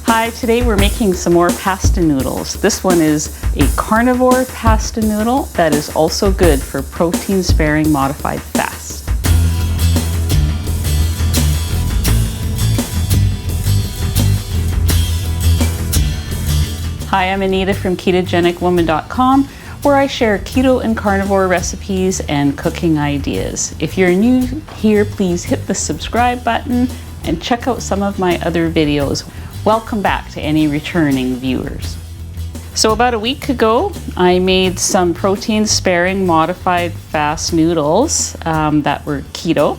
Hi, today we're making some more pasta noodles. This one is a carnivore pasta noodle that is also good for protein-sparing modified fast. Hi, I'm Anita from KetogenicWoman.com, where I share keto and carnivore recipes and cooking ideas. If you're new here, please hit the subscribe button and check out some of my other videos. Welcome back to any returning viewers. So about a week ago, I made some protein-sparing modified fast noodles that were keto,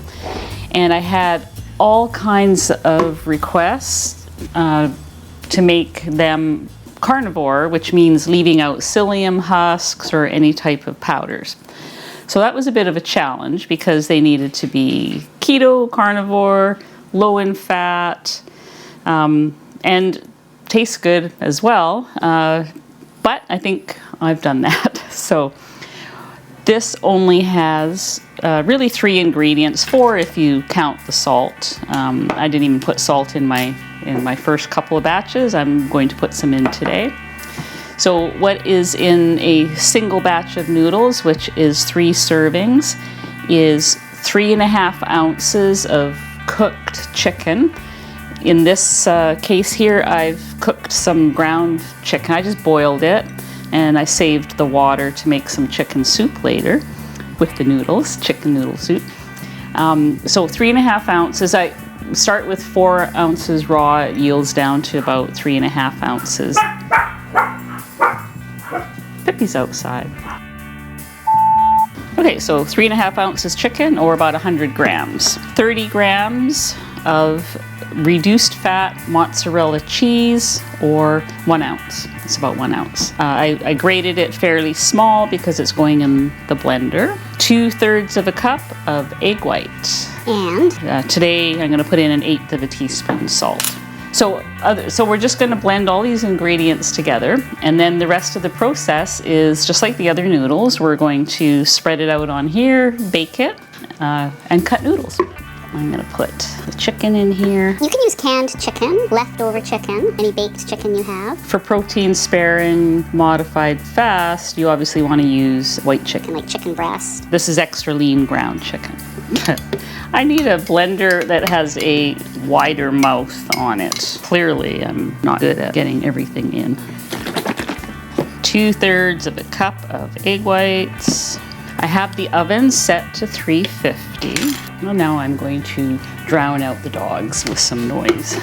and I had all kinds of requests to make them carnivore, which means leaving out psyllium husks or any type of powders. So that was a bit of a challenge because they needed to be keto, carnivore, low in fat, and tastes good as well, but I think I've done that. So this only has really 3 ingredients, 4 if you count the salt. I didn't even put salt in my first couple of batches. I'm going to put some in today. So what is in a single batch of noodles, which is 3 servings, is 3.5 ounces of cooked chicken. In this case here, I've cooked some ground chicken. I just boiled it and I saved the water to make some chicken soup later with the noodles, chicken noodle soup. So 3.5 ounces. I start with 4 ounces raw. It yields down to about 3.5 ounces. Pippi's outside. Okay, so 3.5 ounces chicken, or about 100 grams. 30 grams of reduced fat mozzarella cheese, or 1 ounce. It's about 1 ounce. I grated it fairly small because it's going in the blender. 2/3 of a cup of egg white. And? Today I'm going to put in 1/8 of a teaspoon salt. So we're just going to blend all these ingredients together, and then the rest of the process is just like the other noodles. We're going to spread it out on here, bake it, and cut noodles. I'm going to put the chicken in here. You can use canned chicken, leftover chicken, any baked chicken you have. For protein-sparing modified fast, you obviously want to use white chicken. Like chicken breast. This is extra lean ground chicken. I need a blender that has a wider mouth on it. Clearly, I'm not good at getting everything in. 2/3 of a cup of egg whites. I have the oven set to 350. Well, now I'm going to drown out the dogs with some noise.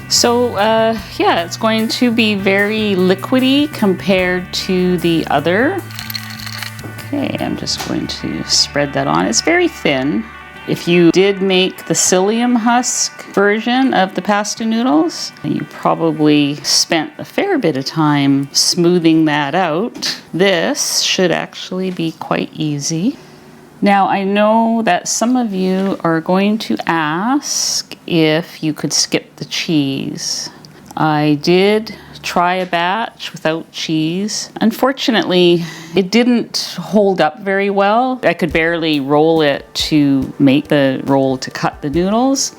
So yeah, it's going to be very liquidy compared to the other. Okay, I'm just going to spread that on. It's very thin. If you did make the psyllium husk version of the pasta noodles, you probably spent a fair bit of time smoothing that out. This should actually be quite easy. Now, I know that some of you are going to ask if you could skip the cheese. I did try a batch without cheese. Unfortunately, it didn't hold up very well. I could barely roll it to make the roll to cut the noodles,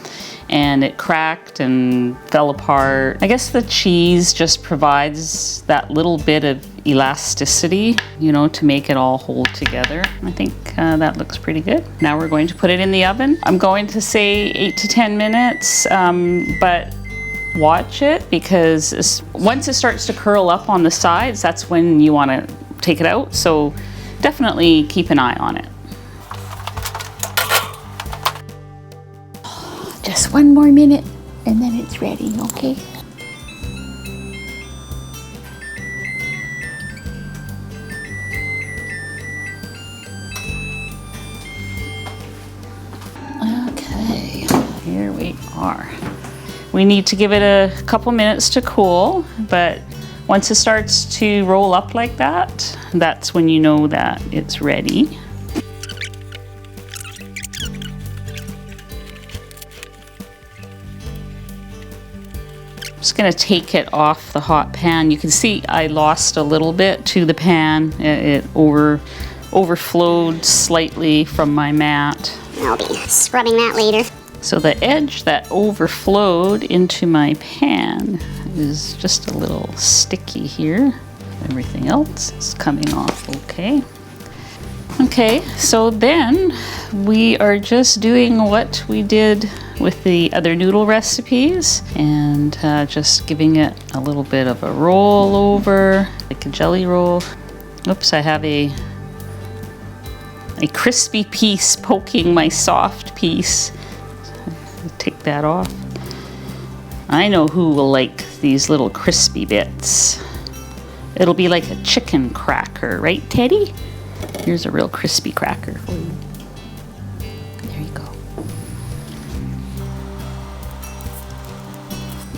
and it cracked and fell apart. I guess the cheese just provides that little bit of elasticity, you know, to make it all hold together. I think that looks pretty good. Now we're going to put it in the oven. I'm going to say 8 to 10 minutes, but watch it, because once it starts to curl up on the sides, that's when you want to take it out. So definitely keep an eye on it. Just 1 more minute and then it's ready, okay? Okay, here we are. We need to give it a couple minutes to cool, but once it starts to roll up like that, that's when you know that it's ready. just gonna take it off the hot pan. You can see I lost a little bit to the pan. It overflowed slightly from my mat. I'll be scrubbing that later. So the edge that overflowed into my pan is just a little sticky here. Everything else is coming off okay. Okay, so then we are just doing what we did with the other noodle recipes and just giving it a little bit of a roll over, like a jelly roll. Oops, I have a crispy piece poking my soft piece. Take that off. I know who will like these little crispy bits. It'll be like a chicken cracker, right, Teddy? Here's a real crispy cracker for you. There you go.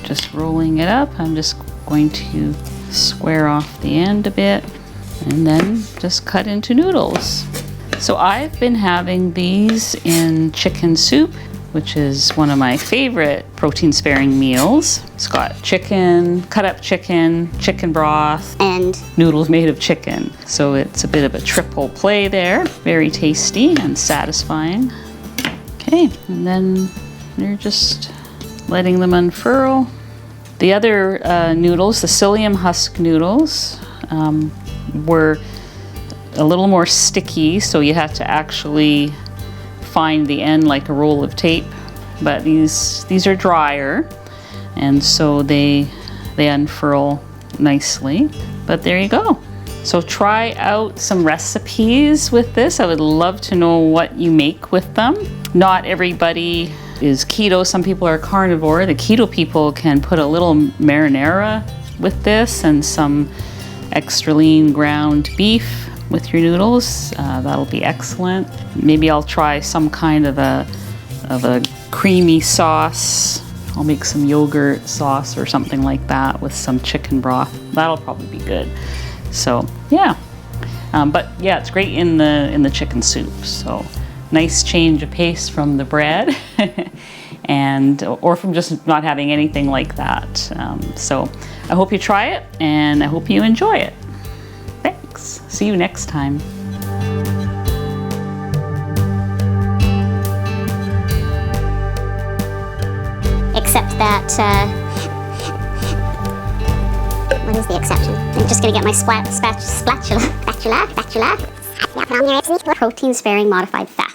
Just rolling it up. I'm just going to square off the end a bit and then just cut into noodles. So I've been having these in chicken soup, which is one of my favorite protein-sparing meals. It's got chicken, cut up chicken, chicken broth, And noodles made of chicken. So it's a bit of a triple play there. Very tasty and satisfying. Okay, and then you're just letting them unfurl. The other noodles, the psyllium husk noodles, were a little more sticky, so you had to actually find the end like a roll of tape. But these are drier, and so they unfurl nicely. But there you go. So try out some recipes with this. I would love to know what you make with them. Not everybody is keto. Some people are carnivore. The keto people can put a little marinara with this and some extra lean ground beef with your noodles. That'll be excellent. Maybe I'll try some kind of a creamy sauce. I'll make some yogurt sauce or something like that with some chicken broth. That'll probably be good. So yeah, but yeah, it's great in the chicken soup. So nice change of pace from the bread, and or from just not having anything like that. So I hope you try it, and I hope you enjoy it. Thanks. See you next time. except that, what is the exception? I'm just gonna get my spatula. Protein sparing modified fat.